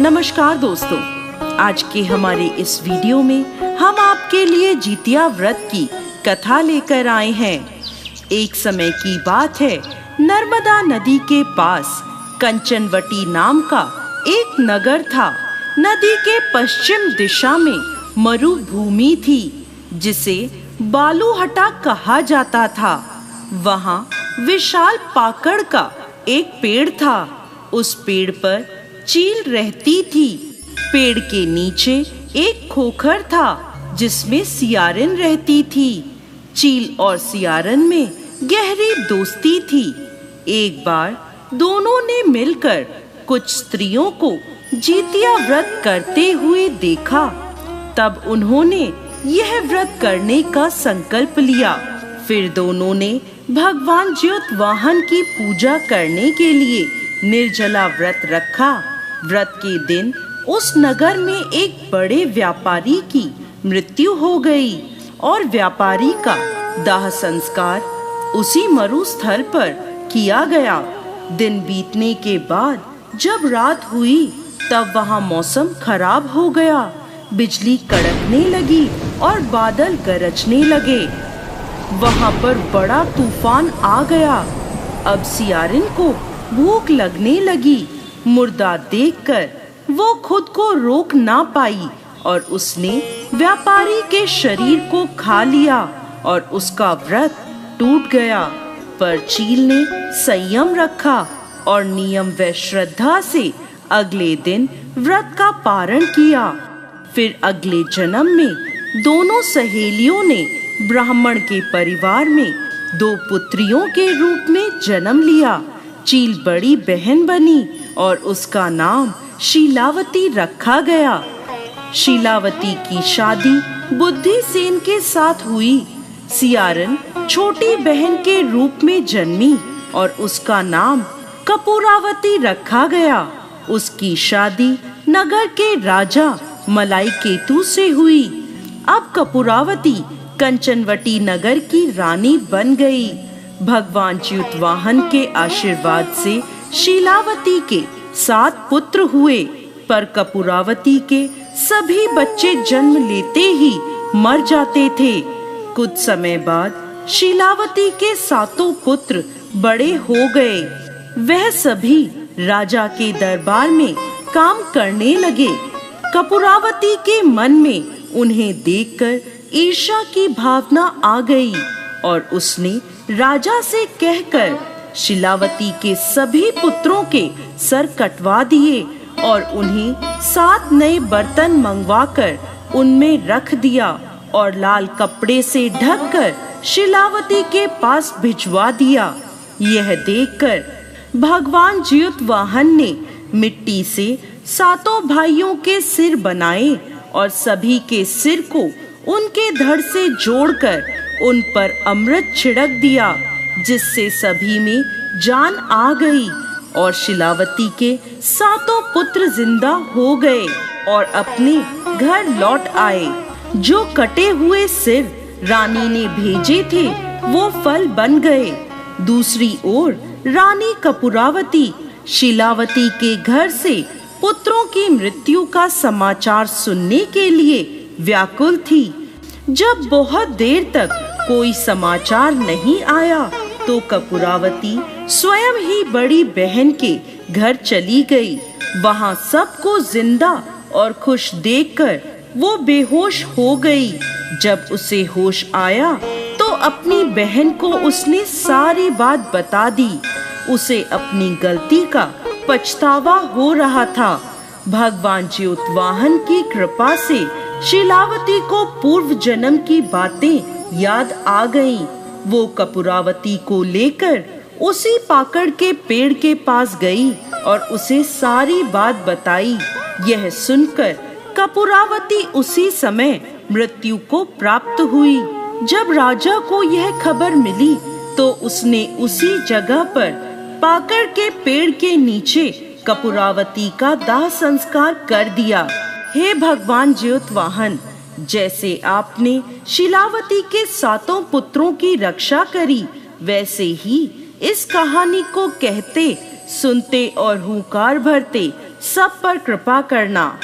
नमस्कार दोस्तों, आज के हमारे इस वीडियो में हम आपके लिए जितिया व्रत की कथा लेकर आए हैं। एक समय की बात है, नर्मदा नदी के पास कंचनवटी नाम का एक नगर था। नदी के पश्चिम दिशा में मरुभूमि थी, जिसे बालूहटा कहा जाता था। वहाँ विशाल पाकड़ का एक पेड़ था। उस पेड़ पर चील रहती थी। पेड़ के नीचे एक खोखर था, जिसमें सियारिन रहती थी। चील और सियारिन में गहरी दोस्ती थी। एक बार दोनों ने मिलकर कुछ स्त्रियों को जितिया व्रत करते हुए देखा। तब उन्होंने यह व्रत करने का संकल्प लिया। फिर दोनों ने भगवान ज्योतवाहन की पूजा करने के लिए निर्जला व्रत रखा। व्रत के दिन उस नगर में एक बड़े व्यापारी की मृत्यु हो गई और व्यापारी का दाह संस्कार उसी मरुस्थल पर किया गया। दिन बीतने के बाद जब रात हुई, तब वहाँ मौसम खराब हो गया। बिजली कड़कने लगी और बादल गरजने लगे। वहाँ पर बड़ा तूफान आ गया। अब सियारिन को भूख लगने लगी। मुर्दा देखकर वो खुद को रोक ना पाई और उसने व्यापारी के शरीर को खा लिया और उसका व्रत टूट गया। पर चील ने संयम रखा और नियम व श्रद्धा से अगले दिन व्रत का पारण किया। फिर अगले जन्म में दोनों सहेलियों ने ब्राह्मण के परिवार में 2 पुत्रियों के रूप में जन्म लिया। चील बड़ी बहन बनी और उसका नाम शीलावती रखा गया। शीलावती की शादी बुद्धिसेन के साथ हुई। सियारिन छोटी बहन के रूप में जन्मी और उसका नाम कपूरावती रखा गया। उसकी शादी नगर के राजा मलाईकेतु से हुई। अब कपूरावती कंचनवटी नगर की रानी बन गई। भगवान ज्योतवाहन के आशीर्वाद से शीलावती के 7 पुत्र हुए, पर कपूरावती के सभी बच्चे जन्म लेते ही मर जाते थे। कुछ समय बाद शीलावती के 7 पुत्र बड़े हो गए। वह सभी राजा के दरबार में काम करने लगे। कपूरावती के मन में उन्हें देखकर ईर्ष्या की भावना आ गई और उसने राजा से कहकर शीलावती के सभी पुत्रों के सर कटवा दिए और उन्हें 7 नए बर्तन मंगवाकर उनमें रख दिया और लाल कपड़े से ढककर शीलावती के पास भिजवा दिया। यह देखकर भगवान ज्योतवाहन ने मिट्टी से 7 भाइयों के सिर बनाए और सभी के सिर को उनके धड़ से जोड़कर उन पर अमृत छिड़क दिया, जिससे सभी में जान आ गई और शीलावती के 7 पुत्र जिंदा हो गए और अपने घर लौट आए। जो कटे हुए सिर रानी ने भेजे थे, वो फल बन गए। दूसरी ओर रानी कपूरावती शीलावती के घर से पुत्रों की मृत्यु का समाचार सुनने के लिए व्याकुल थी। जब बहुत देर तक कोई समाचार नहीं आया, तो कपूरावती स्वयं ही बड़ी बहन के घर चली गई। वहाँ सबको जिंदा और खुश देखकर वो बेहोश हो गई। जब उसे होश आया, तो अपनी बहन को उसने सारी बात बता दी। उसे अपनी गलती का पछतावा हो रहा था। भगवान ज्योतवाहन की कृपा से शीलावती को पूर्व जन्म की बातें याद आ गईं। वो कपूरावती को लेकर उसी पाकड़ के पेड़ के पास गई और उसे सारी बात बताई। यह सुनकर कपूरावती उसी समय मृत्यु को प्राप्त हुई। जब राजा को यह खबर मिली, तो उसने उसी जगह पर पाकड़ के पेड़ के नीचे कपूरावती का दाह संस्कार कर दिया। हे भगवान ज्योतवाहन, जैसे आपने शीलावती के 7 पुत्रों की रक्षा करी, वैसे ही इस कहानी को कहते, सुनते और हुंकार भरते सब पर कृपा करना।